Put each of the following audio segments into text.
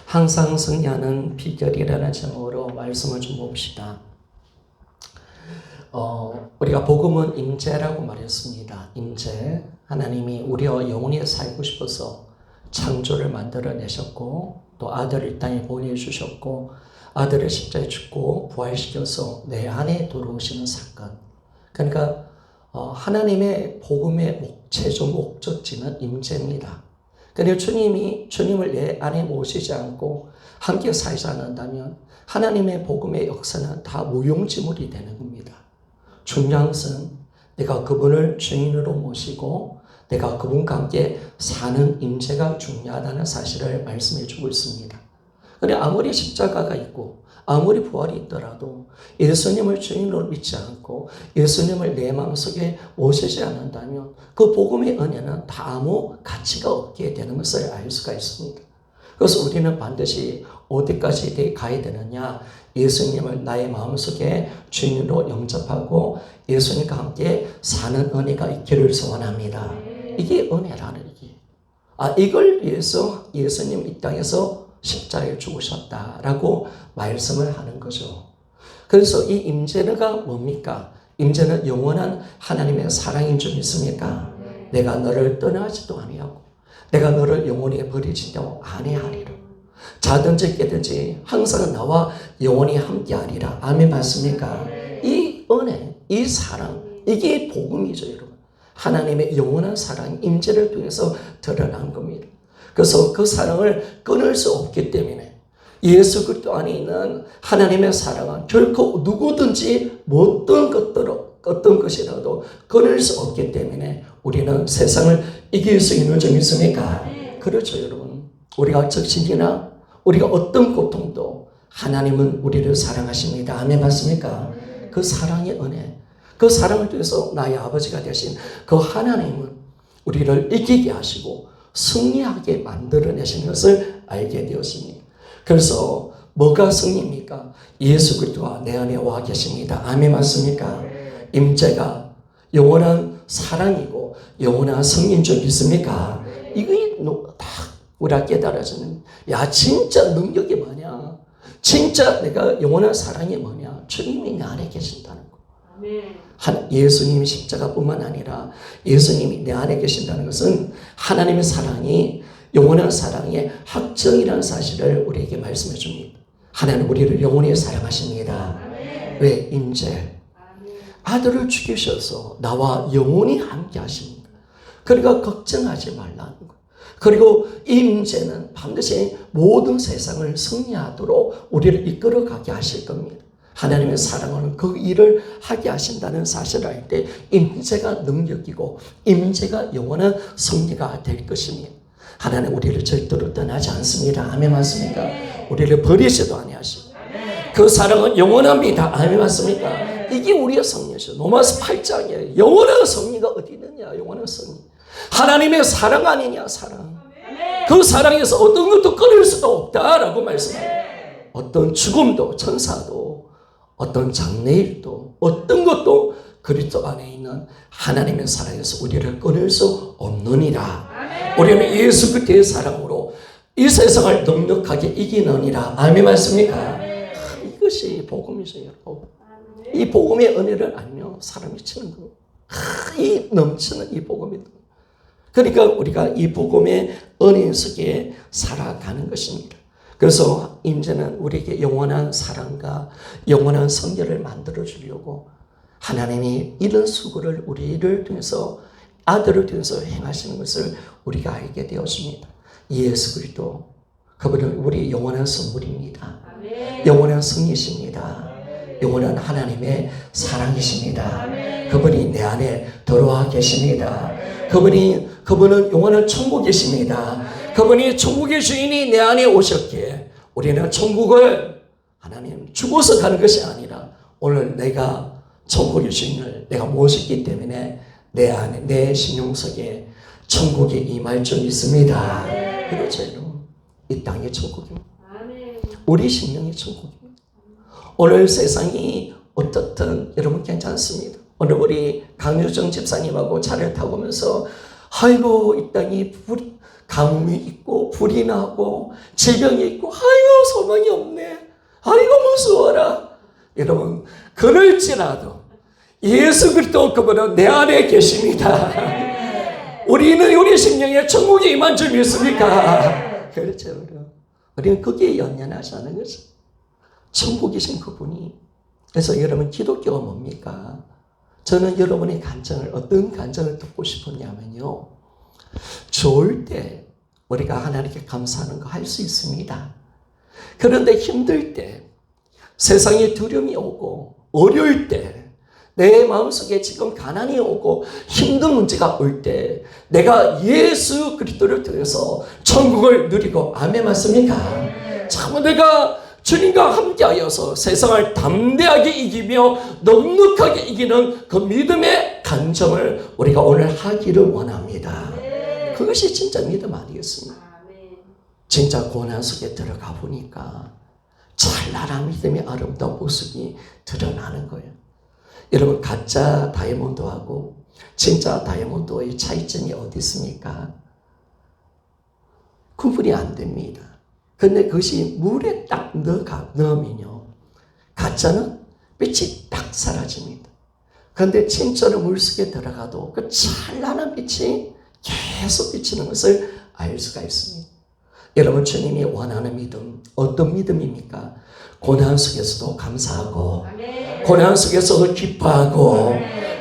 항상 승리하는 비결이라는 제목으로 말씀을 좀 봅시다. 우리가 복음은 임재라고 말했습니다. 임재. 하나님이 우리와 영원히 살고 싶어서 창조를 만들어내셨고 또 아들을 이 땅에 보내주셨고 아들을 십자가에 죽고 부활시켜서 내 안에 들어오시는 사건. 그러니까 하나님의 복음의 최종 목적지는 임재입니다. 그런데 주님을 내 안에 모시지 않고 함께 살지 않는다면 하나님의 복음의 역사는 다 무용지물이 되는 겁니다. 중요한 것은 내가 그분을 주인으로 모시고 내가 그분과 함께 사는 임재가 중요하다는 사실을 말씀해 주고 있습니다. 그런데 아무리 십자가가 있고 아무리 부활이 있더라도 예수님을 주인으로 믿지 않고 예수님을 내 마음속에 모시지 않는다면 그 복음의 은혜는 다 아무 가치가 없게 되는 것을 알 수가 있습니다. 그래서 우리는 반드시 어디까지 가야 되느냐? 예수님을 나의 마음속에 주인으로 영접하고 예수님과 함께 사는 은혜가 있기를 소원합니다. 이게 은혜라는 얘기예요. 이걸 위해서 예수님 이 땅에서 십자가에 죽으셨다라고 말씀을 하는 거죠. 그래서 이 임재가 뭡니까? 임재는 영원한 하나님의 사랑인 줄 믿습니까? 내가 너를 떠나지도 아니하고 내가 너를 영원히 버리지도 아니하리라. 자든지 깨든지 항상 나와 영원히 함께하리라. 아멘 맞습니까? 이 은혜, 이 사랑, 이게 복음이죠, 여러분. 하나님의 영원한 사랑, 임재를 통해서 드러난 겁니다. 그래서 그 사랑을 끊을 수 없기 때문에 예수 그리스도 안에 있는 하나님의 사랑은 결코 누구든지 어떤 것이라도 끊을 수 없기 때문에 우리는 세상을 이길 수 있는 점 있습니까? 그렇죠, 여러분. 우리가 적신이나 우리가 어떤 고통도 하나님은 우리를 사랑하십니다. 아멘 맞습니까? 그 사랑의 은혜, 그 사랑을 통해서 나의 아버지가 되신 그 하나님은 우리를 이기게 하시고 승리하게 만들어내신 것을 알게 되었습니다. 그래서 뭐가 승리입니까? 예수 그리스도가 내 안에 와 계십니다. 아멘 맞습니까? 임재가 영원한 사랑이고 영원한 승리인 줄 믿습니까? 이게 다 우리가 깨달아지는 진짜 능력이 뭐냐? 진짜 내가 영원한 사랑이 뭐냐? 주님이 내 안에 계신다는 거. 예수님이 십자가뿐만 아니라 예수님이 내 안에 계신다는 것은 하나님의 사랑이 영원한 사랑의 확정이라는 사실을 우리에게 말씀해 줍니다. 하나님 우리를 영원히 사랑하십니다. 왜? 임재. 아들을 죽이셔서 나와 영원히 함께 하십니다. 그러니까 걱정하지 말라는 거. 그리고 이 임재는 반드시 모든 세상을 승리하도록 우리를 이끌어가게 하실 겁니다. 하나님의 사랑은 그 일을 하게 하신다는 사실을 알 때 임재가 능력이고 임재가 영원한 승리가 될 것입니다. 하나님 우리를 절대로 떠나지 않습니다. 아멘 맞습니까? 우리를 버리지도 아니하시고 그 사랑은 영원합니다. 아멘 맞습니까? 이게 우리의 승리죠. 로마서 8장에 영원한 승리가 어디 있느냐? 영원한 승리. 하나님의 사랑 아니냐? 사랑. 그 사랑에서 어떤 것도 끊을 수도 없다라고 말씀합니다. 어떤 죽음도 천사도 어떤 장래일도 어떤 것도 그리스도 안에 있는 하나님의 사랑에서 우리를 끊을 수 없느니라. 우리는 예수 그리스도의 사랑으로 이 세상을 넉넉하게 이기느니라. 아멘 맞습니까? 이것이 복음이죠, 여러분. 이 복음의 은혜를 알면 사람이 치는 겁니다. 이 넘치는 이 복음입니다. 그러니까 우리가 이 복음의 은혜 속에 살아가는 것입니다. 그래서 임재는 우리에게 영원한 사랑과 영원한 성결을 만들어 주려고 하나님이 이런 수고를 우리를 통해서 아들을 통해서 행하시는 것을 우리가 알게 되었습니다. 예수 그리스도 그분은 우리 영원한 선물입니다. 영원한 승리십니다. 영원한 하나님의 사랑이십니다. 그분이 내 안에 들어와 계십니다. 그분은 영원한 천국이십니다. 그분이 천국의 주인이 내 안에 오셨기에 우리는 천국을 하나님 죽어서 가는 것이 아니라 오늘 내가 천국의 주인을 내가 모셨기 때문에 내 안에 내 심령 속에 천국이 임할 줄 믿습니다. 그렇죠, 여러분. 이 땅의 천국입니다. 우리 심령의 천국입니다. 오늘 세상이 어떻든 여러분 괜찮습니다. 오늘 우리 강유정 집사님하고 차를 타고 오면서 아이고 이 땅이 가뭄이 있고 불이 나고 질병이 있고 아이고 소망이 없네. 아이고 무서워라. 여러분 그럴지라도 예수 그리스도 그분은 내 안에 계십니다. 우리는 우리 심령에 천국에 임한 줄 믿습니까? 그렇죠. 우리는 거기에 연연하지 않은 거죠. 천국이신 그분이. 그래서 여러분 기독교가 뭡니까? 저는 여러분의 간증을 어떤 간증을 듣고 싶었냐면요. 좋을 때 우리가 하나님께 감사하는 거 할 수 있습니다. 그런데 힘들 때, 세상에 두려움이 오고 어려울 때, 내 마음속에 지금 가난이 오고 힘든 문제가 올 때 내가 예수 그리스도를 통해서 천국을 누리고 아멘 맞습니까? 참 내가 주님과 함께하여서 세상을 담대하게 이기며 넉넉하게 이기는 그 믿음의 간증을 우리가 오늘 하기를 원합니다. 그것이 진짜 믿음 아니겠습니까? 진짜 고난 속에 들어가 보니까 찬란한 믿음의 아름다운 모습이 드러나는 거예요. 여러분 가짜 다이아몬드하고 진짜 다이아몬드의 차이점이 어디 있습니까? 구분이 안 됩니다. 근데 그것이 물에 딱 넣으면요. 가짜는 빛이 딱 사라집니다. 그런데 진짜로 물속에 들어가도 그 찬란한 빛이 계속 비치는 것을 알 수가 있습니다. 여러분 주님이 원하는 믿음 어떤 믿음입니까? 고난 속에서도 감사하고 고난 속에서도 기뻐하고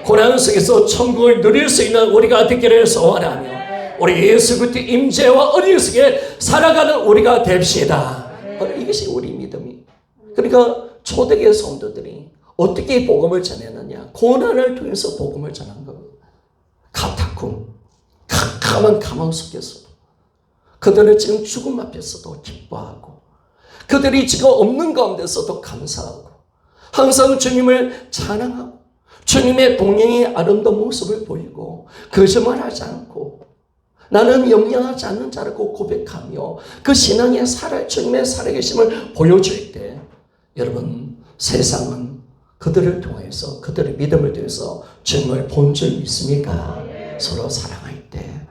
고난 속에서 천국을 누릴 수 있는 우리가 되기를 소원하며 우리 예수 그리스도 임재와 은혜 속에 살아가는 우리가 됩시다. 이것이 우리 믿음이. 그러니까 초대교회 성도들이 어떻게 복음을 전했느냐? 고난을 통해서 복음을 전한 겁니다. 카타콤, 캄캄한 가망 속에서도 그들은 지금 죽음 앞에서도 기뻐하고 그들이 지금 없는 가운데서도 감사하고 항상 주님을 찬양하고 주님의 동행의 아름다운 모습을 보이고 거짓말하지 않고 나는 염려하지 않는 자라고 고백하며 그 신앙의 주님의 살아계심을 보여줄 때 여러분 세상은 그들을 통해서 그들의 믿음을 통해서 주님을 본 줄 믿습니까? 서로 사랑할 때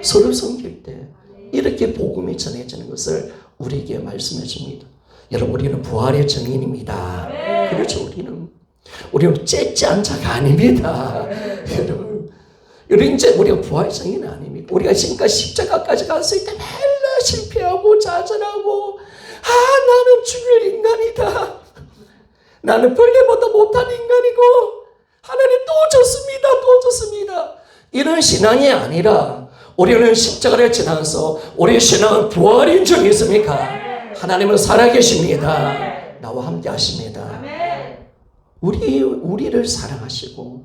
서로 섬길 때 이렇게 복음이 전해지는 것을 우리에게 말씀해 줍니다. 여러분 우리는 부활의 증인입니다. 그렇죠. 우리는 째째한 자가 아닙니다. 여러분 우리가 부활 증인 아닙니까? 우리가 지금까지 십자가까지 갔을 때 맨날 실패하고 좌절하고 나는 죽을 인간이다. 나는 벌레보다 못한 인간이고 하나님 또 줬습니다. 이런 신앙이 아니라 우리는 십자가를 지나서 우리의 신앙은 부활인 줄 믿습니까? 하나님은 살아계십니다. 나와 함께 하십니다. 우리를 사랑하시고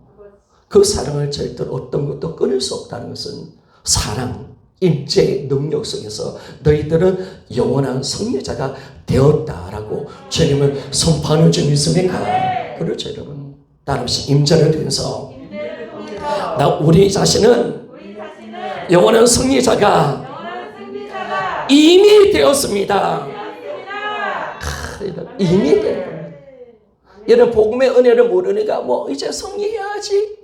그 사랑을 절대로 어떤 것도 끊을 수 없다는 것은 사랑, 임재의 능력 속에서 너희들은 영원한 승리자가 되었다라고 주님은 선포하는 줄 믿습니까? 그렇죠 여러분. 따라서 임재를 통해서 우리 자신은 영원한 승리자가 이미 되었습니다. 이미 된 겁니다. 여러분 복음의 은혜를 모르니까 이제 승리해야지.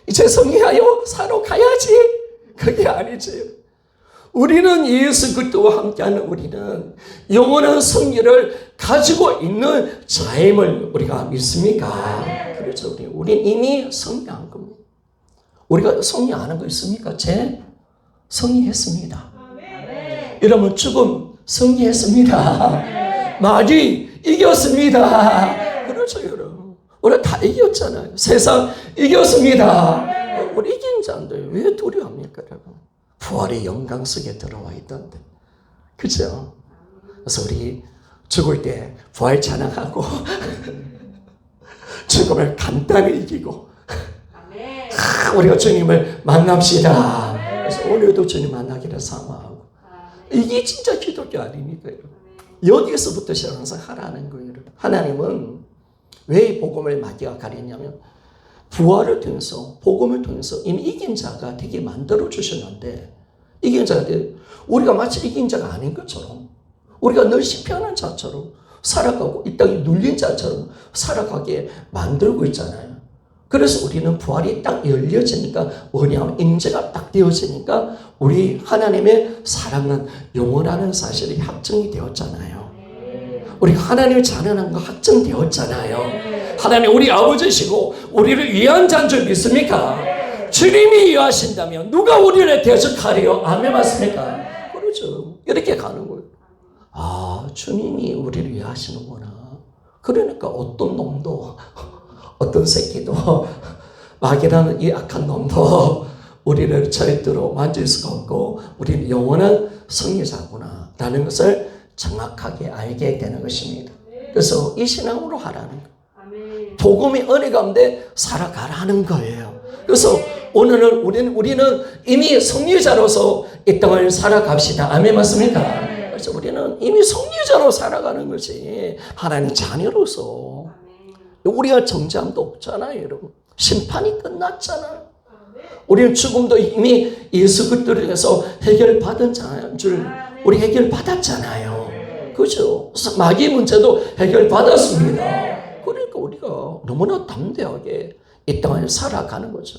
이제 승리하여 사러 가야지. 그게 아니지. 우리는 예수 그리스도와 함께하는 우리는 영원한 승리를 가지고 있는 자임을 우리가 믿습니까? 그렇죠. 우리는 이미 승리한 겁니다. 우리가 승리하는 거 있습니까? 승리했습니다. 여러분 죽음 승리했습니다. 마귀 이겼습니다. 그렇죠 여러분. 우리 다 이겼잖아요. 세상 이겼습니다. 우리 이긴 자인데 왜 두려워합니까 여러분? 부활의 영광 속에 들어와 있던데. 그죠? 그래서 우리 죽을 때 부활 찬양하고 죽음을 간단히 이기고 우리가 주님을 만납시다. 그래서 오늘도 주님 만나기를 사모하고 이게 진짜 기독교 아닙니까 여러분? 여기서부터 항상 하라는 거예요. 하나님은 왜 이 복음을 마귀가 가리냐면 부활을 통해서 복음을 통해서 이미 이긴 자가 되게 만들어 주셨는데 이긴 자가 우리가 마치 이긴 자가 아닌 것처럼 우리가 늘 실패하는 자처럼 살아가고 이 땅에 눌린 자처럼 살아가게 만들고 있잖아요. 그래서 우리는 부활이 딱 열려지니까 뭐냐면 임재가 딱 되어지니까 우리 하나님의 사랑은 영원하는 사실이 확정이 되었잖아요. 우리 하나님을 자녀라는 거 확정되었잖아요. 하나님 우리 아버지시고 우리를 위한 자인 줄 믿습니까? 주님이 위하신다면 누가 우리를 대적하리요? 아멘 맞습니까? 그러죠. 이렇게 가는 거예요. 아, 주님이 우리를 위하시는구나. 그러니까 어떤 놈도 어떤 새끼도 마귀라는 이 악한 놈도 우리를 절대로 만질 수가 없고 우리는 영원한 승리자구나 라는 것을 정확하게 알게 되는 것입니다. 그래서 이 신앙으로 하라는 거예요. 복음의 은혜 가운데 살아가라는 거예요. 그래서 오늘은 우리는 이미 승리자로서 이 땅을 살아갑시다. 아멘 맞습니까? 그래서 우리는 이미 승리자로 살아가는 것이 하나님 자녀로서 우리가 정죄함도 없잖아요, 여러분. 심판이 끝났잖아요. 우리는 죽음도 이미 예수 그리스도를 통해서 해결받은 줄 우리 해결받았잖아요. 그죠? 마귀 문제도 해결받았습니다. 그러니까 우리가 너무나 담대하게 이 땅을 살아가는 거죠.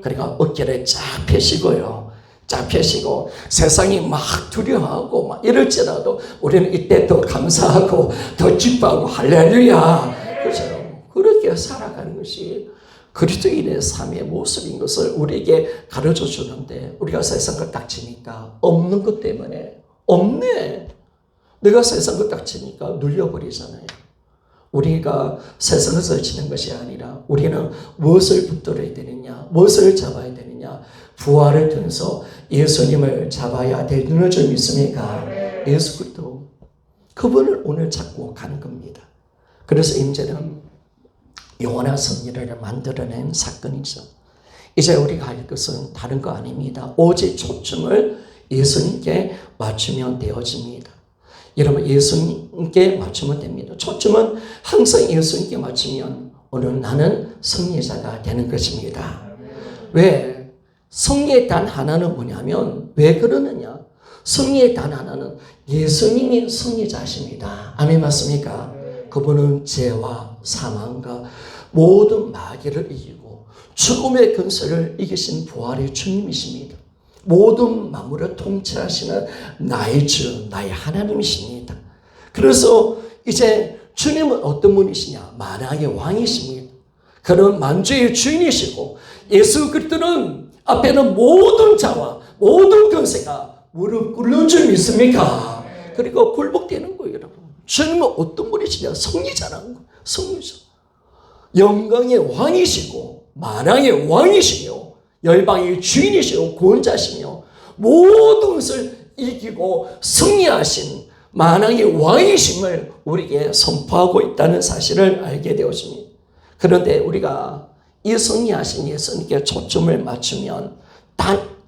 그러니까 어깨를 쫙 펴시고요. 쫙 펴시고 세상이 막 두려워하고 막 이럴지라도 우리는 이때 더 감사하고 더 기뻐하고 할렐루야. 그죠? 그렇게 살아가는 것이 그리스도인의 삶의 모습인 것을 우리에게 가르쳐 주는데 우리가 세상을 딱 치니까 없는 것 때문에 없네. 내가 세상을 딱 치니까 눌려버리잖아요. 우리가 세상에서 치는 것이 아니라 우리는 무엇을 붙들어야 되느냐, 무엇을 잡아야 되느냐, 부활을 통해서 예수님을 잡아야 되는 줄 믿습니까? 예수 그리스도 그분을 오늘 잡고 가는 겁니다. 그래서 임재는 영원한 승리를 만들어낸 사건이죠. 이제 우리가 할 것은 다른 거 아닙니다. 오직 초점을 예수님께 맞추면 되어집니다. 여러분 예수님께 맞추면 됩니다. 초점은 항상 예수님께 맞추면 오늘 나는 승리자가 되는 것입니다. 왜? 승리의 단 하나는 뭐냐면 왜 그러느냐? 승리의 단 하나는 예수님이 승리자십니다. 아멘 맞습니까? 그분은 죄와 사망과 모든 마귀를 이기고 죽음의 근세를 이기신 부활의 주님이십니다. 모든 만물을 통치하시는 나의 주, 나의 하나님이십니다. 그래서 이제 주님은 어떤 분이시냐? 만왕의 왕이십니다. 그는 만주의 주인이시고 예수 그리스도는 앞에는 모든 자와 모든 근세가 무릎 꿇는 줄 믿습니까? 그리고 굴복되는 거예요, 여러분. 주님은 어떤 분이시냐? 승리자라는 거예요. 승리자. 영광의 왕이시고 만왕의 왕이시며 열방의 주인이시고 구원자시며 모든 것을 이기고 승리하신 만왕의 왕이심을 우리에게 선포하고 있다는 사실을 알게 되었습니다. 그런데 우리가 이 승리하신 예수님께 초점을 맞추면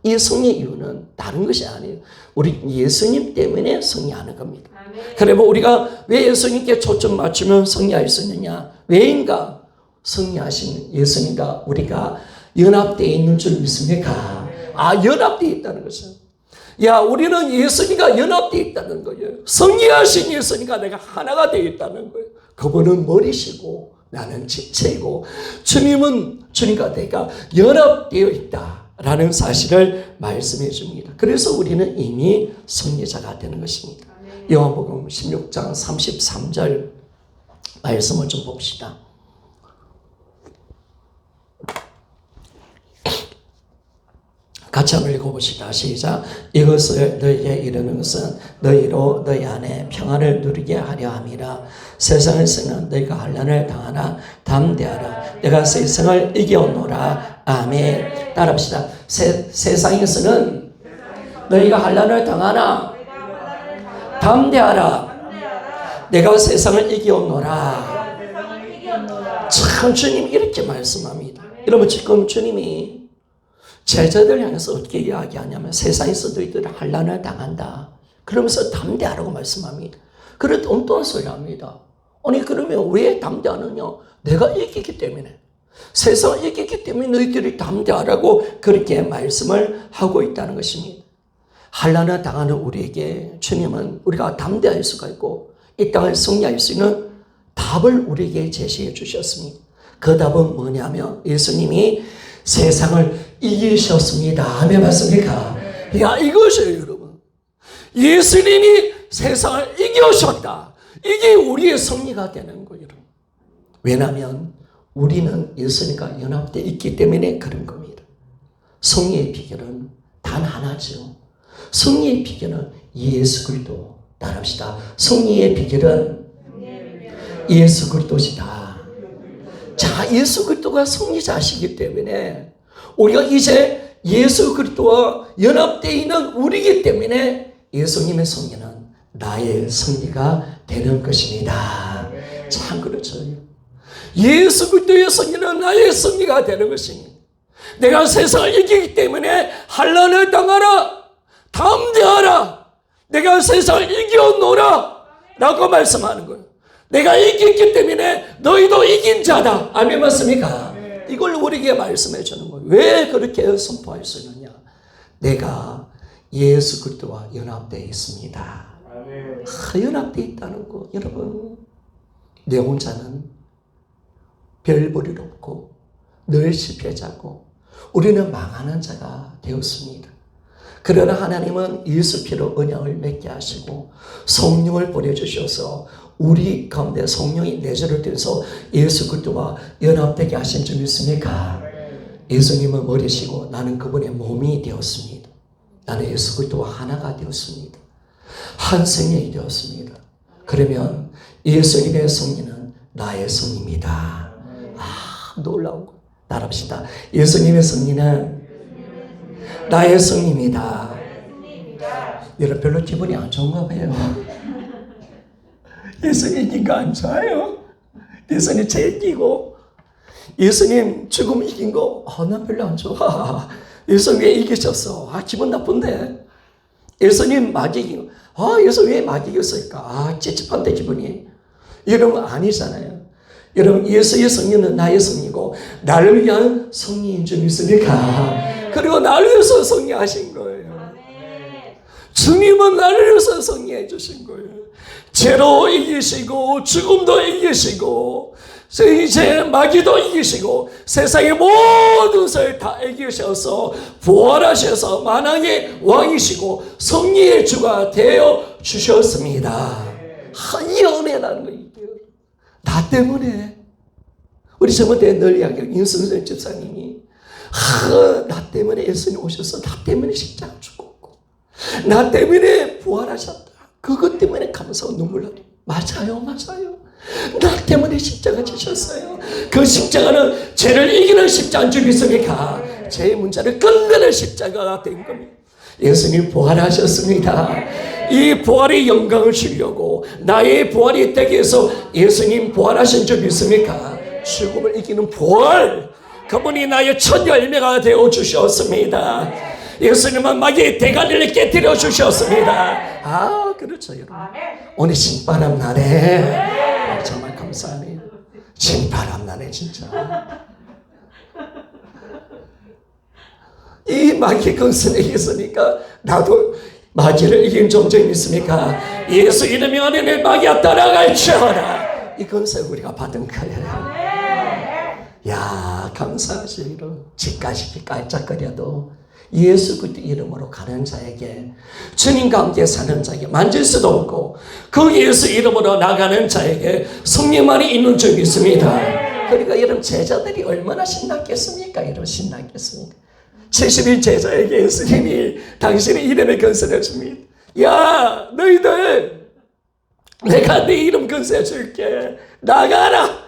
이 승리의 이유는 다른 것이 아니에요. 우리 예수님 때문에 승리하는 겁니다. 그러면 우리가 왜 예수님께 초점 맞추면 승리할 수 있느냐? 왜인가? 승리하신 예수님과 우리가 연합되어 있는 줄 믿습니까? 아, 연합되어 있다는 것은. 야, 우리는 예수님과 연합되어 있다는 거예요. 승리하신 예수님과 내가 하나가 되어 있다는 거예요. 그분은 머리시고 나는 지체이고 주님은 주님과 내가 연합되어 있다라는 사실을 말씀해 줍니다. 그래서 우리는 이미 승리자가 되는 것입니다. 요한복음 16장 33절 말씀을 좀 봅시다. 같이 한번 읽어봅시다. 시작. 이것을 너희에게 이르는 것은 너희로 너희 안에 평안을 누리게 하려 함이라. 세상에서는 너희가 환난을 당하나 담대하라. 내가 세상을 이겨오노라. 아멘. 따라합시다. 세상에서는 너희가 환난을 당하나 담대하라. 내가 세상을 이겨오노라. 참 주님 이렇게 말씀합니다. 여러분 지금 주님이 제자들 향해서 어떻게 이야기하냐면 세상에서 너희들 환난을 당한다. 그러면서 담대하라고 말씀합니다. 그래도 엉뚱한 소리 합니다. 아니 그러면 왜 담대하느냐? 내가 이기기 때문에. 세상을 이기기 때문에 너희들이 담대하라고 그렇게 말씀을 하고 있다는 것입니다. 환난을 당하는 우리에게 주님은 우리가 담대할 수가 있고 이 땅을 승리할 수 있는 답을 우리에게 제시해 주셨습니다. 그 답은 뭐냐면 예수님이 세상을 이기셨습니다. 아멘 맞습니까? 야, 이것이에요, 여러분. 예수님이 세상을 이기셨다. 이게 우리의 승리가 되는 거예요, 여러분. 왜냐하면 우리는 예수님과 연합되어 있기 때문에 그런 겁니다. 승리의 비결은 단 하나죠. 승리의 비결은 예수 그리스도. 따라합시다. 승리의 비결은 예수 그리스도시다. 자, 예수 그리스도가 승리자시기 때문에 우리가 이제 예수 그리스도와 연합되어 있는 우리이기 때문에 예수님의 승리는 나의 승리가 되는 것입니다. 참 그렇죠. 예수 그리스도의 승리는 나의 승리가 되는 것입니다. 내가 세상을 이기기 때문에 환난을 당하라, 담대하라, 내가 세상을 이겨노라 라고 말씀하는 거예요. 내가 이겼기 때문에 너희도 이긴 자다. 아멘 맞습니까? 이걸 우리에게 말씀해 주는 거예요. 왜 그렇게 선포할 수 있느냐? 내가 예수 그리스도와 연합되어 있습니다. 연합되어 있다는 거. 여러분, 내 혼자는 별 볼일 없고 늘 실패자고 우리는 망하는 자가 되었습니다. 그러나 하나님은 예수 피로 언약을 맺게 하시고 성령을 보내주셔서 우리 가운데 성령이 내재를 떼서 예수 그리스도와 연합되게 하신 줄 믿습니까? 예수님은 머리시고 나는 그분의 몸이 되었습니다. 나는 예수 그리스도와 하나가 되었습니다. 한 생명이 되었습니다. 그러면 예수님의 승리는 나의 승리입니다. 아, 놀라운 거. 따라합시다. 예수님의 승리는 나의 승리입니다. 여러분 별로 기분이 안 좋은가 봐요. 예수님 이긴 거 안 좋아요? 예수님 죄 이기고 예수님 죽음 이긴 거 난 별로 안 좋아. 예수님 왜 이기셨어? 기분 나쁜데. 예수님 막 이긴 거 예수 왜 막 이겼을까? 찝찝한데 기분이. 여러분 아니잖아요. 여러분 예수의 승리는 나의 승리고 나를 위한 승리인 줄 믿습니까? 그리고 나를 위해서 승리하신 거예요. 주님은 나를 위해서 승리해 주신 거예요. 죄로 이기시고 죽음도 이기시고 이제 마귀도 이기시고 세상의 모든 것을 다 이기셔서 부활하셔서 만왕의 왕이시고 승리의 주가 되어 주셨습니다. 이 은혜라는 거예요. 나 때문에 우리 저번에 늘 이야기한 윤승선 집사님이 나 때문에 예수님 오셔서 나 때문에 십자가 죽었고 나 때문에 부활하셨다. 그것 때문에 감사하고 눈물 나요. 맞아요. 나 때문에 십자가 지셨어요. 그 십자가는 죄를 이기는 십자가인 줄 믿습니까? 죄의 문제를 끝내는 십자가가 된 겁니다. 예수님 부활하셨습니다. 이 부활의 영광을 주려고 나의 부활이 되기 위해서 예수님 부활하신 줄 믿습니까? 죽음을 이기는 부활, 그분이 나의 첫 열매가 되어 주셨습니다. 예수님은 마귀의 대가리를 깨뜨려 주셨습니다. 그렇죠 여러분. 오늘 신바람 나네. 정말 감사하네요. 신바람 나네 진짜. 이 마귀의 근성에 있으니까 나도 마귀를 이긴 존재이 있습니까? 예수 이름이 안에 내 마귀가 따라갈지어다. 이 근성 우리가 받은 거예요. 야 감사하지. 이런 집까지 깔짝거려도 예수 그리스도 이름으로 가는 자에게 주님과 함께 사는 자에게 만질 수도 없고 그 예수 이름으로 나가는 자에게 승리만이 있는 줄 믿습니다. 그러니까 여러분 제자들이 얼마나 신났겠습니까? 여러분 신났겠습니까? 70인 제자에게 예수님이 당신의 이름을 건설해 줍니다. 야 너희들 내가 네 이름 건설해 줄게. 나가라.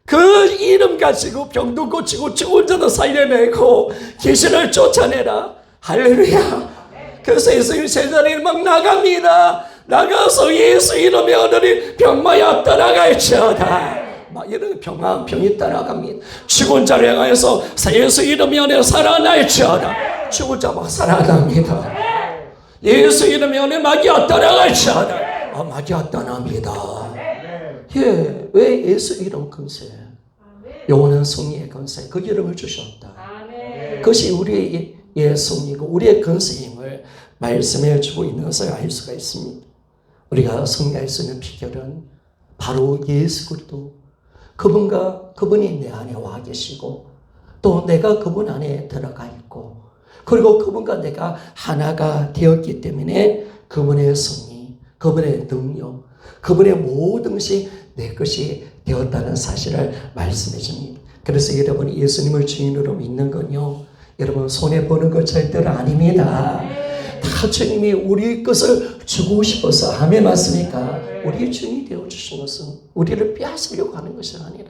그 이름 가지고 병도 고치고 죽은 자도 살려내고 귀신을 쫓아내라. 할렐루야. 그래서 예수님 제자들이 막 나갑니다. 나가서 예수 이름의 오늘이 병마야 떠나갈지어다. 막 이런 병이 따라갑니다. 죽은 자를 향해서 예수 이름이 안에 살아날지어다. 죽은 자 막 살아납니다. 예수 이름이 안에 마귀가 떠나갈지어다. 마귀가 떠납니다. 예, 왜 예수 이름 건세? 영원한 승리의 건세. 그 이름을 주셨다. 그것이 우리의 승리고 우리의 건세임을 말씀해 주고 있는 것을 알 수가 있습니다. 우리가 승리할 수 있는 비결은 바로 예수 그리스도 그분이 내 안에 와 계시고 또 내가 그분 안에 들어가 있고 그리고 그분과 내가 하나가 되었기 때문에 그분의 승리, 그분의 능력, 그분의 모든 것이 내 것이 되었다는 사실을 말씀해 줍니다. 그래서 여러분이 예수님을 주인으로 믿는 건요, 여러분 손해보는 것 절대로 아닙니다. 다 주님이 우리 것을 주고 싶어서, 아멘 맞습니까? 우리의 주인이 되어주신 것은 우리를 빼앗으려고 하는 것이 아니라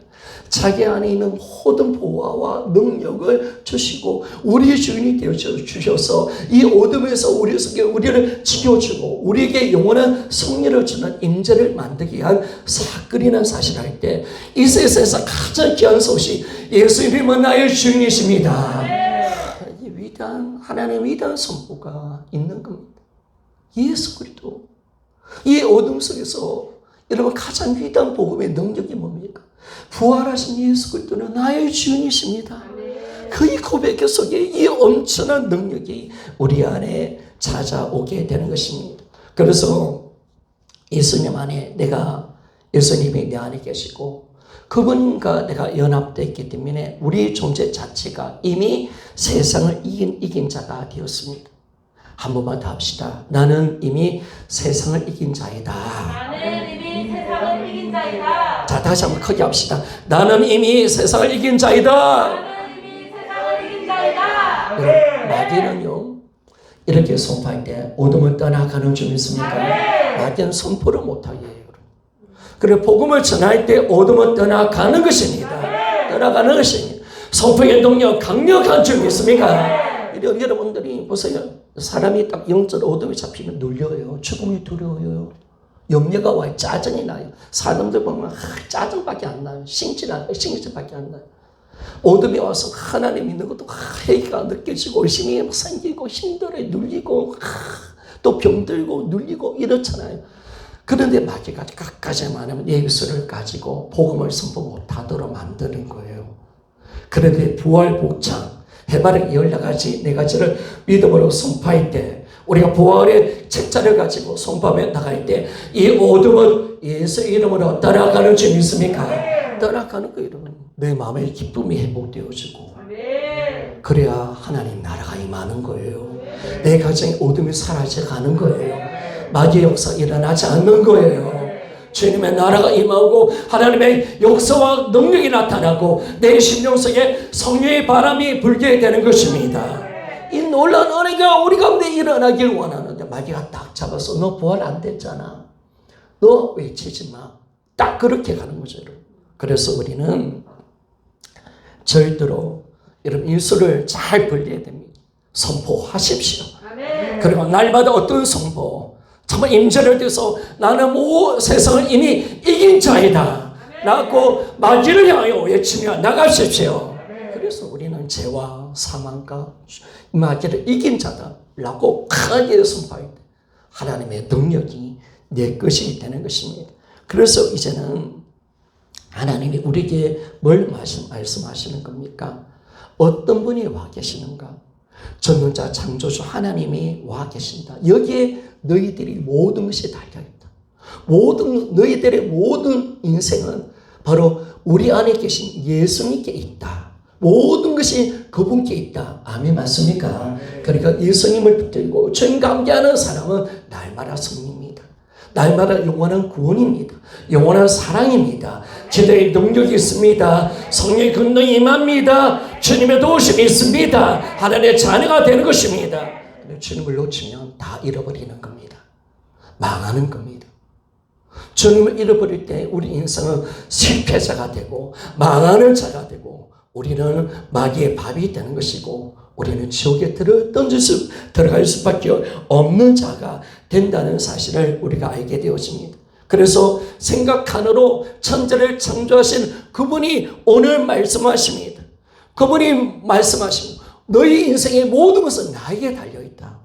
자기 안에 있는 모든 보화와 능력을 주시고 우리의 주인이 되어주셔서 이 어둠에서 우리를 지켜주고 우리에게 영원한 승리를 주는 임재를 만들기 위한 사건이라는 사실을 할 때 이 세상에서 가장 귀한 소식, 예수님은 나의 주인이십니다. 이 위대한 하나님의 위대한 선포가 있는 겁니다. 예수 그리스도. 이 어둠 속에서 여러분 가장 위대한 복음의 능력이 뭡니까? 부활하신 예수 그리스도는 나의 주인이십니다. 그의 고백 속에 이 엄청난 능력이 우리 안에 찾아오게 되는 것입니다. 그래서 예수님 안에 예수님이 내 안에 계시고 그분과 내가 연합되어 있기 때문에 우리 존재 자체가 이미 세상을 이긴 자가 되었습니다. 한 번만 더 합시다. 나는 이미 세상을 이긴 자이다. 나는 이미 세상을 이긴 자이다. 자, 다시 한번 크게 합시다. 나는 이미 세상을 이긴 자이다. 나는 이미 세상을 이긴 자이다. 여러분, 마귀는요, 이렇게 선포할 때 어둠을 떠나가는 줄 믿습니까? 마귀는 선포를 못하게 해요. 그리고 복음을 전할 때 어둠을 떠나가는 것입니다. 떠나가는 것입니다. 선포의 능력 강력한 줄 믿습니까? 여러분들이 보세요. 사람이 딱 영적 어둠에 잡히면 눌려요. 죽음이 두려워요. 염려가 와요. 짜증이 나요. 사람들 보면 짜증밖에 안 나요. 신경질밖에 안 나요. 어둠이 와서 하나님 믿는 것도 회의가 느껴지고 의심이 생기고 힘들어요. 눌리고 또 병들고 눌리고 이렇잖아요. 그런데 마귀가 끝까지만 하면 예수를 가지고 복음을 선포 못하도록 만드는 거예요. 그런데 부활 복장 해바라기 14가지 4가지를 믿음으로 선포할 때 우리가 부활의 책자를 가지고 선포하며 나갈 때 이 어둠은 예수 이름으로 떠나가는 줄 믿습니까? 떠나가는 거예요. 여러분. 내 마음의 기쁨이 회복되어지고 그래야 하나님 나라가 임하는 거예요. 내 가정의 어둠이 사라져가는 거예요. 마귀의 역사가 일어나지 않는 거예요. 주님의 나라가 임하고 하나님의 역사와 능력이 나타나고 내 심령 속에 성령의 바람이 불게 되는 것입니다. 이 놀라운 은혜가 우리 가운데 일어나길 원하는데 마귀가 딱 잡아서 너 부활 안 됐잖아. 너 외치지 마. 딱 그렇게 가는 거죠. 여러분. 그래서 우리는 절대로 여러분 예수를 잘 불려야 됩니다. 선포하십시오. 그리고 날마다 어떤 선포? 정말 임재를 대해서 나는 세상을 이미 이긴 자이다 라고 마귀를 향하여 외치며 나가십시오. 그래서 우리는 죄와 사망과 마귀를 이긴 자다 라고 강하게 선포할 때 하나님의 능력이 내 것이 되는 것입니다. 그래서 이제는 하나님이 우리에게 뭘 말씀하시는 겁니까? 어떤 분이 와 계시는가? 전능자 창조주 하나님이 와 계신다. 여기에 너희들이 모든 것이 달려있다. 너희들의 모든 인생은 바로 우리 안에 계신 예수님께 있다. 모든 것이 그분께 있다. 아멘 맞습니까? 그러니까 예수님을 붙들고 주님과 함께하는 사람은 날마다 승리입니다. 날마다 영원한 구원입니다. 영원한 사랑입니다. 기도의 능력이 있습니다. 성령의 권능이 임합니다. 주님의 도우심이 있습니다. 하나님의 자녀가 되는 것입니다. 주님을 놓치면 다 잃어버리는 겁니다. 망하는 겁니다. 주님을 잃어버릴 때 우리 인생은 실패자가 되고 망하는 자가 되고 우리는 마귀의 밥이 되는 것이고 우리는 지옥에 들어갈 수밖에 없는 자가 된다는 사실을 우리가 알게 되었습니다. 그래서 생각하느로 천지를 창조하신 그분이 오늘 말씀하십니다. 그분이 말씀하십니다. 너희 인생의 모든 것은 나에게 달려있다.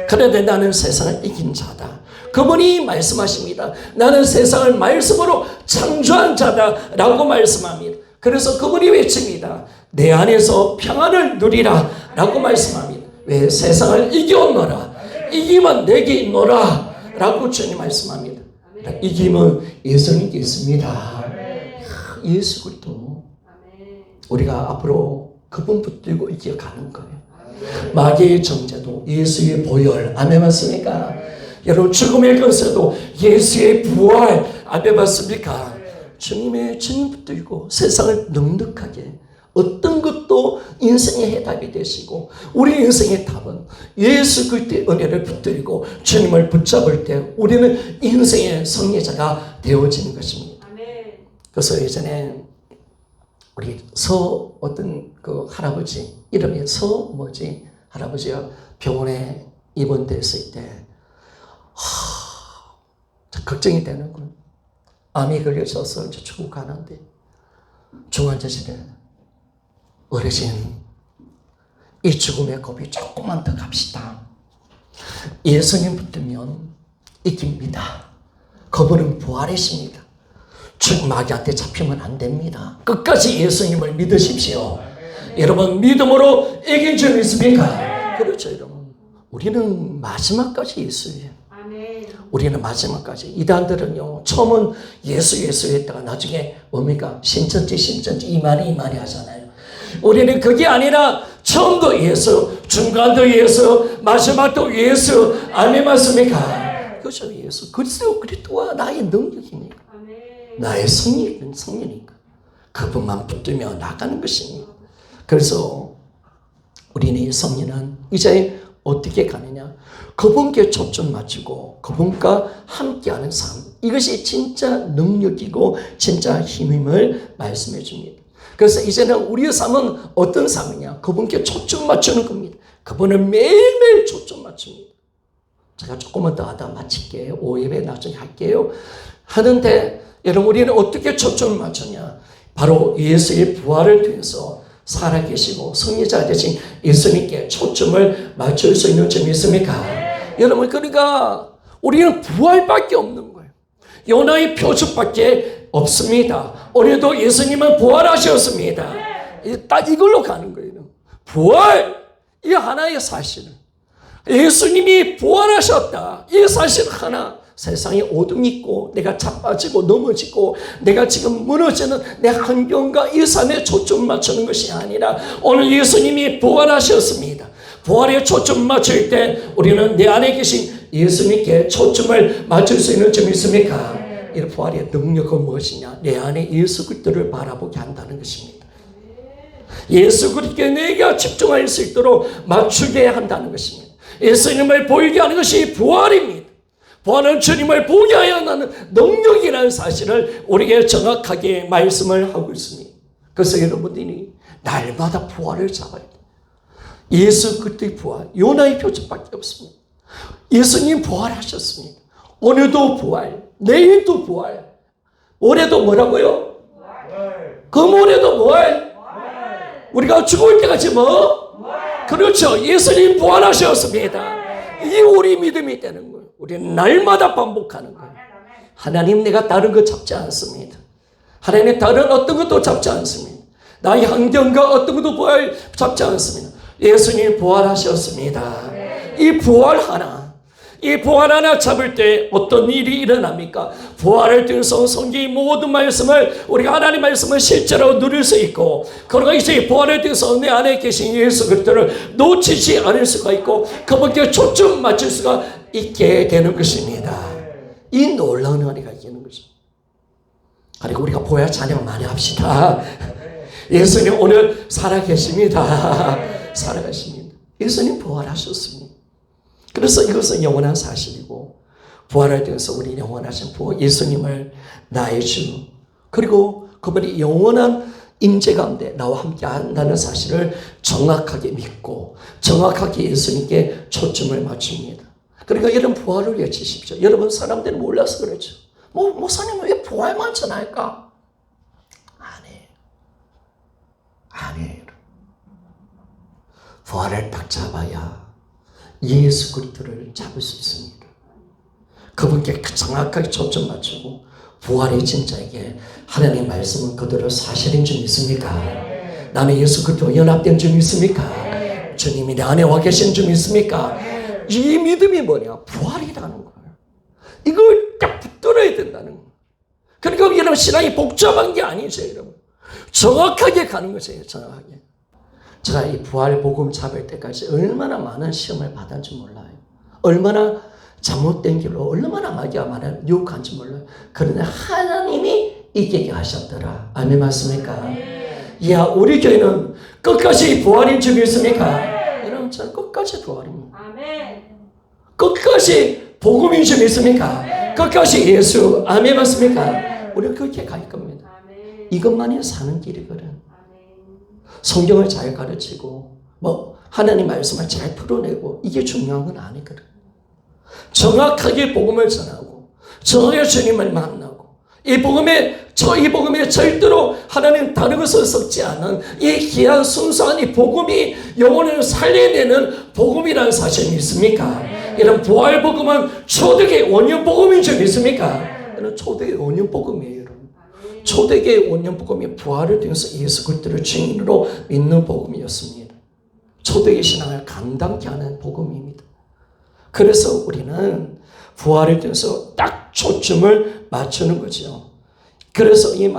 그런데 나는 세상을 이긴 자다. 그분이 말씀하십니다. 나는 세상을 말씀으로 창조한 자다 라고 말씀합니다. 그래서 그분이 외칩니다. 내 안에서 평안을 누리라 라고 말씀합니다. 왜? 세상을 이겨오너라. 이기면 내게 있노라 라고 주님 말씀합니다. 이김은 예수님께 있습니다. 예수 그리스도 아멘. 우리가 앞으로 그분 붙들고 이겨가는 거예요. 마귀의 정죄도 예수의 보혈, 아멘 맞습니까? 여러분 죽음의 근세도 예수의 부활, 아멘 맞습니까? 주님 붙들고 세상을 넉넉하게 어떤 것도 인생의 해답이 되시고 우리 인생의 답은 예수 그리스도의 은혜를 붙들고 주님을 붙잡을 때 우리는 인생의 승리자가 되어지는 것입니다. 아멘. 그래서 예전에 우리 어떤 그 할아버지 이름이 할아버지가 병원에 입원됐을 때 걱정이 되는 거예요. 암이 걸려져서 이제 죽어가는데 중환자실에 어르신 이 죽음의 고비 조금만 더 갑시다. 예수님 붙들면 이깁니다. 그분은 부활이십니다. 마귀한테 잡히면 안 됩니다. 끝까지 예수님을 믿으십시오. 여러분 믿음으로 이긴 줄 믿습니까? 그렇죠 여러분. 우리는 마지막까지 예수예요. 아멘. 우리는 마지막까지. 이단들은요 처음은 예수 했다가 나중에 뭡니까? 신천지 이만희 하잖아요. 우리는 그게 아니라 처음도 예수, 중간도 예수, 마지막도 예수. 아멘 맞습니까? 그렇죠 예수 그리스도와 나의 능력이니까 나의 성령이니까 그분만 붙들며 나가는 것입니다. 그래서 우리는 이 성령은 이제 어떻게 가느냐? 그분께 초점 맞추고 그분과 함께하는 삶. 이것이 진짜 능력이고 진짜 힘임을 말씀해 줍니다. 그래서 이제는 우리의 삶은 어떤 삶이냐? 그분께 초점 맞추는 겁니다. 그분을 매일매일 초점 맞춥니다. 제가 조금만 더 하다 마칠게요. 5예배 나중에 할게요. 하는데 여러분 우리는 어떻게 초점을 맞추냐? 바로 예수의 부활을 통해서 살아계시고 승리자 되신 예수님께 초점을 맞출 수 있는 점이 있습니까? 여러분 그러니까 우리는 부활밖에 없는 거예요. 요나의 표적밖에 없습니다. 오늘도 예수님은 부활하셨습니다. 딱 이걸로 가는 거예요. 부활 이 하나의 사실은 예수님이 부활하셨다. 이 사실 하나 세상에 어둠이 있고 내가 자빠지고 넘어지고 내가 지금 무너지는 내 환경과 이 삶에 초점 맞추는 것이 아니라 오늘 예수님이 부활하셨습니다. 부활에 초점 맞출 때 우리는 내 안에 계신 예수님께 초점을 맞출 수 있는 점이 있습니까? 이 부활의 능력은 무엇이냐? 내 안에 예수 그리스도를 바라보게 한다는 것입니다. 예수 그리스도께 내가 집중할 수 있도록 맞추게 한다는 것입니다. 예수님을 보이게 하는 것이 부활입니다. 부활은 주님을 보게 하여 하는 능력이라는 사실을 우리에게 정확하게 말씀을 하고 있습니다. 그래서 여러분들이 날마다 부활을 잡아야 돼요. 예수 그리스도의 부활, 요나의 표적밖에 없습니다. 예수님 부활하셨습니다. 오늘도 부활, 내일도 부활, 올해도 뭐라고요? 금올해도 부활. 우리가 죽을 때까지 뭐? 그렇죠. 예수님 부활하셨습니다. 이게 우리 믿음이 되는 거예요. 우리는 날마다 반복하는 거예요. 하나님 내가 다른 거 잡지 않습니다. 하나님 다른 어떤 것도 잡지 않습니다. 나의 환경과 어떤 것도 잡지 않습니다. 예수님 부활하셨습니다. 이 부활 하나 잡을 때 어떤 일이 일어납니까? 부활을 통해서 성경의 모든 말씀을 우리가 하나님 말씀을 실제로 누릴 수 있고 그러나 이제 부활을 통해서 내 안에 계신 예수 그리스도를 놓치지 않을 수가 있고 그분께 초점 맞출 수가 있게 되는 것입니다. 이 놀라운 은혜가 있는 거죠. 그리고 우리가 부활 찬양 많이 합시다. 예수님 오늘 살아계십니다. 살아가십니다. 예수님 부활하셨습니다. 그래서 이것은 영원한 사실이고 부활을 통해서 우리 영원하신 예수님을 나의 주 그리고 그분이 영원한 임재 가운데 나와 함께 한다는 사실을 정확하게 믿고 정확하게 예수님께 초점을 맞춥니다. 그러니까 여러분 부활을 외치십시오. 여러분 사람들은 몰라서 그렇죠. 목사님은 왜 부활만 전할까? 아니에요. 부활을 딱 잡아야 예수 그리스도를 잡을 수 있습니다. 그분께 정확하게 초점 맞추고 부활의 진짜에게 하나님의 말씀은 그대로 사실인 줄 믿습니까? 나는 예수 그리스도와 연합된 줄 믿습니까? 주님이 내 안에 와 계신 줄 믿습니까? 이 믿음이 뭐냐? 부활이라는 거예요. 이걸 딱 붙들어야 된다는 거예요. 그러니까 여러분 신앙이 복잡한 게 아니죠, 여러분. 정확하게 가는 것이에요, 정확하게. 제가 이 부활 복음 잡을 때까지 얼마나 많은 시험을 받았는지 몰라요. 얼마나 잘못된 길로 얼마나 마귀가 많은 유혹한지 몰라요. 그런데 하나님이 이기게 하셨더라. 아멘 맞습니까? 야, 우리 교회는 끝까지 부활인 줄 믿습니까? 여러분, 저는 끝까지 부활입니다. 끝까지 복음인 줄 믿습니까? 끝까지 예수. 아멘 맞습니까? 우리는 그렇게 갈 겁니다. 이것만이 사는 길이거든. 성경을 잘 가르치고 하나님 말씀을 잘 풀어내고 이게 중요한 건 아니거든. 정확하게 복음을 전하고 정확하게 주님을 만나고 이 복음에 절대로 하나님 다른 것을 섞지 않은 이 귀한 순수한 이 복음이 영혼을 살려내는 복음이라는 사실 믿습니까? 이런 부활 복음은 초대교회 원년 복음인 줄 믿습니까? 이런 초대교회 원년 복음이에요. 초대교회 원년 복음이 부활을 통해서 예수 그리스도를 증인으로 믿는 복음이었습니다. 초대교회 신앙을 감당케 하는 복음입니다. 그래서 우리는 부활을 통해서 딱 초점을 맞추는 거죠. 그래서 이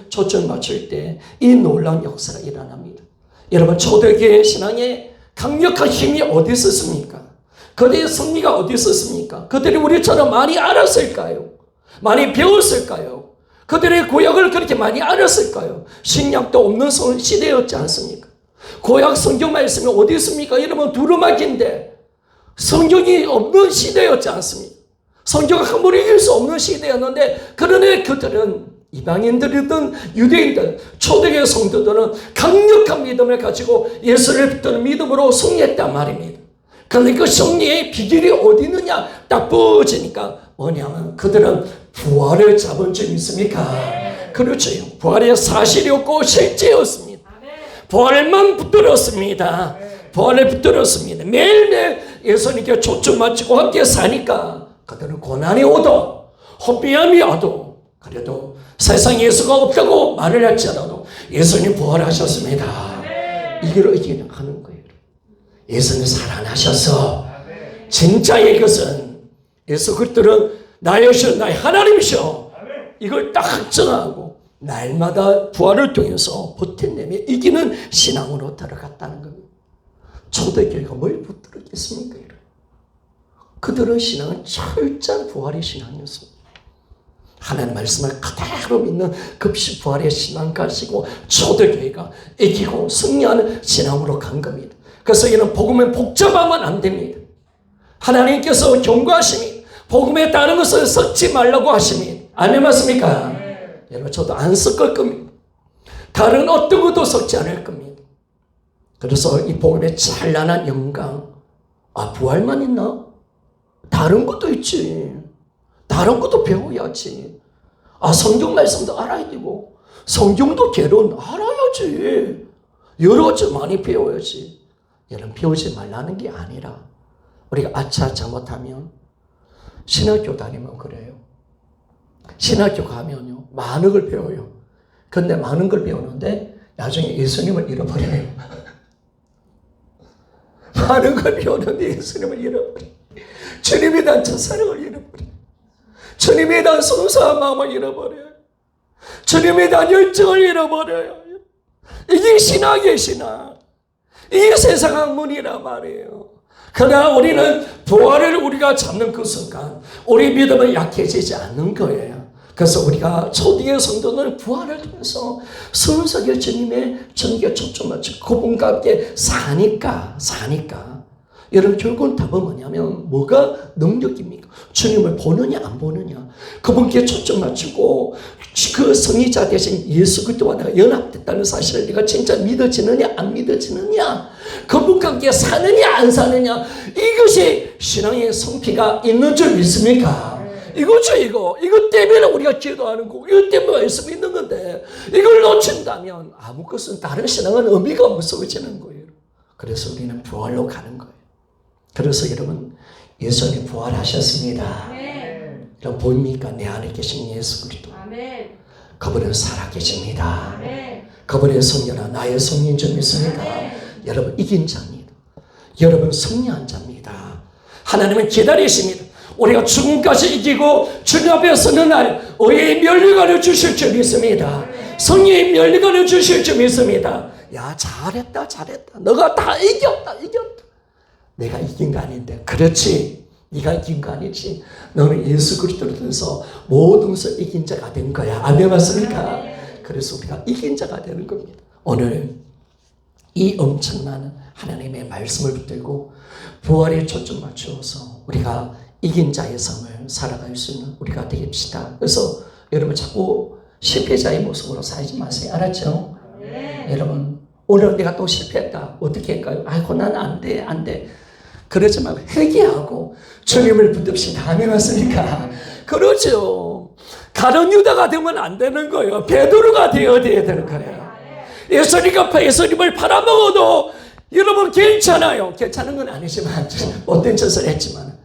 초점을 맞출 때 이 놀라운 역사가 일어납니다. 여러분, 초대교회 신앙에 강력한 힘이 어디 있었습니까? 그들의 승리가 어디 있었습니까? 그들이 우리처럼 많이 알았을까요? 많이 배웠을까요? 그들의 구약을 그렇게 많이 알았을까요? 신약도 없는 시대였지 않습니까? 구약 성경 말씀이 어디 있습니까? 여러분, 두루마기인데 성경이 없는 시대였지 않습니까? 성경을 함부로 읽을 수 없는 시대였는데 그러나 그들은 이방인들이든 유대인들, 초대교회 성도들은 강력한 믿음을 가지고 예수를 붙드는 믿음으로 승리했단 말입니다. 그런데 그 승리의 비결이 어디 있느냐 딱 부어지니까 뭐냐면 그들은 부활을 잡은 줄 믿습니까? 그렇죠. 부활의 사실이었고 실제였습니다. 부활만 붙들었습니다. 부활을 붙들었습니다. 매일매일 예수님께 초점 맞추고 함께 사니까 그들은 고난이 오도 헛비함이 와도 그래도 세상에 예수가 없다고 말을 할지라도 예수님 부활하셨습니다. 이걸 이기는 하는 거예요. 예수님 살아나셔서 진짜의 것은 예수 그리스도는 나이셔 나의 하나님이셔. 이걸 딱 확정하고 날마다 부활을 통해서 버텨내며 이기는 신앙으로 들어갔다는 겁니다. 초대교회가 뭘 붙들었겠습니까? 그들의 신앙은 철저한 부활의 신앙이었습니다. 하나님 말씀을 그대로 믿는 급시 부활의 신앙 가지고 초대교회가 이기고 승리하는 신앙으로 간 겁니다. 그래서 이는 복음은 복잡하면 안 됩니다. 하나님께서 경고하십니다. 복음에 다른 것을 섞지 말라고 하십니다. 아멘 맞습니까? 여러분, 저도 안 섞을 겁니다. 다른 어떤 것도 섞지 않을 겁니다. 그래서 이 복음의 찬란한 영광, 부활만 있나? 다른 것도 있지. 다른 것도 배워야지. 성경 말씀도 알아야 되고 성경도 개론 알아야지. 여러 가지 많이 배워야지. 여러분, 배우지 말라는 게 아니라 우리가 잘못하면 신학교 다니면 그래요. 신학교 가면요 많은 걸 배워요. 근데 많은 걸 배우는데 나중에 예수님을 잃어버려요. 많은 걸 배우는데 예수님을 잃어버려요. 주님에 대한 첫사랑을 잃어버려요. 주님에 대한 순수한 마음을 잃어버려요. 주님에 대한 열정을 잃어버려요. 이게 신학이에요, 신학. 이게 세상 학문이란 말이에요. 그러나 우리는 부활을 우리가 잡는 그 순간 우리 믿음은 약해지지 않는 거예요. 그래서 우리가 초대의 성도는 부활을 통해서 순수하게 주님의 전기에 초점 맞추고 그분과 함께 사니까 여러분, 결국은 답은 뭐냐면 뭐가 능력입니까? 주님을 보느냐 안 보느냐, 그분께 초점 맞추고 그 성의자 대신 예수 그리스도와 내가 연합됐다는 사실을 내가 진짜 믿어지느냐 안 믿어지느냐, 그분과 함께 사느냐 안 사느냐, 이것이 신앙의 성피가 있는 줄 믿습니까? 이거죠. 이것 때문에 우리가 기도하는 거고 이것 때문에 말씀 있는 건데 이걸 놓친다면 아무 것은 다른 신앙은 의미가 없어지는 거예요. 그래서 우리는 부활로 가는 거예요. 그래서 여러분, 예수님 부활하셨습니다. 여러분, 보입니까? 내 안에 계신 예수 그리스도. 그분은 살아계십니다. 그분의 성녀나 나의 성녀인 줄 믿습니까? 여러분, 이긴 자입니다. 여러분, 승리한 자입니다. 하나님은 기다리십니다. 우리가 죽음까지 이기고 주님 앞에 서는 날 의의 면류관을 주실 줄 믿습니다. 성령의 면류관을 주실 줄 믿습니다. 야, 잘했다. 너가 다 이겼다. 내가 이긴 거 아닌데. 그렇지. 네가 이긴 거 아니지. 너는 예수 그리스도를 통해서 모든 것을 이긴 자가 된 거야. 아멘 맞습니까? 그래서 우리가 이긴 자가 되는 겁니다. 오늘 이 엄청난 하나님의 말씀을 붙들고 부활에 초점 맞추어서 우리가 이긴 자의 삶을 살아갈 수 있는 우리가 되겠습니다. 그래서 여러분 자꾸 실패자의 모습으로 살지 마세요. 알았죠? 여러분 오늘 내가 또 실패했다. 어떻게 할까요? 아이고 난 안 돼. 그러지 말고 회개하고 주님을 붙듭시다. 아멘 맞습니까? 그러죠. 가룟 유다가 되면 안 되는 거예요. 베드로가 되어야 되는 거예요. 예수님을 팔아먹어도 여러분 괜찮아요. 괜찮은 건 아니지만 못된 짓을 했지만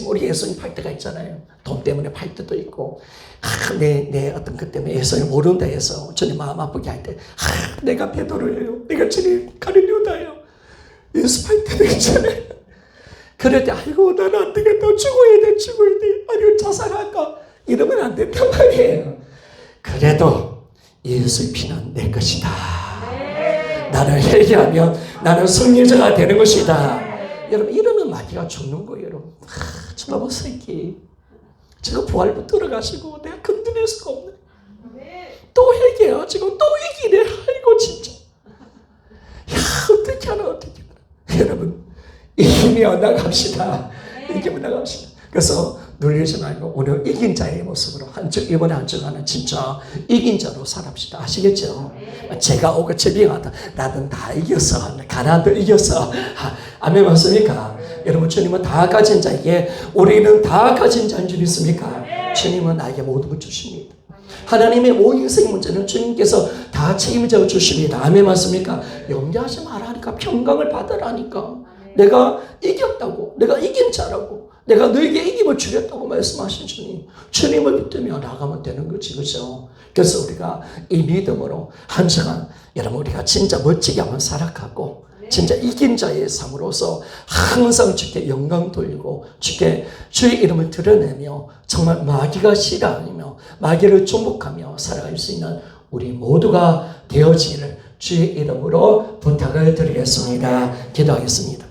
우리 예수님 팔 때가 있잖아요. 돈 때문에 팔 때도 있고 내 어떤 것 때문에 예수님 모른다 해서 주님 마음 아프게 할 때 내가 베드로예요. 내가 주님 가룟 유다예요. 예수 팔 때도 있잖아요. 그럴 때 아이고 나는 안 되겠다. 죽어야 돼. 아니면 자살할까. 이러면 안 된단 말이에요. 그래도 예수의 피는 내 것이다. 나를 회개하면 나는 승리자가 되는 것이다. 여러분 이러면 마귀가 죽는 거예요. 여러분 저놈의 새끼 제가 부활부 들어가시고 내가 건드릴 수가 없네. 또 회개해가지고 또 이기네. 아이고 진짜 야 어떻게 하나. 여러분 이기며 나갑시다. 그래서 놀리지 말고 오늘 이긴 자의 모습으로 이번에 한 주간은 진짜 이긴 자로 살합시다. 아시겠죠? 제가 오고 제빙하다 나는 다 이겼어. 가난도 이겼어. 아멘 맞습니까? 여러분 주님은 다 가진 자에게 우리는 다 가진 자인 줄 믿습니까? 주님은 나에게 모든 걸 주십니다. 하나님의 모든 인생 문제는 주님께서 다 책임져 주십니다. 아멘 맞습니까? 염려하지 말라니까. 평강을 받으라니까. 내가 이겼다고. 내가 이긴 자라고. 내가 너에게 이김을 주겠다고 말씀하신 주님을 믿으며 나가면 되는 거지. 그렇죠? 그래서 우리가 이 믿음으로 한 시간 여러분 우리가 진짜 멋지게 한번 살아가고 진짜 이긴 자의 삶으로서 항상 주께 영광 돌리고 주께 주의 이름을 드러내며 정말 마귀가 싫어하며 마귀를 정복하며 살아갈 수 있는 우리 모두가 되어지기를 주의 이름으로 부탁을 드리겠습니다. 기도하겠습니다.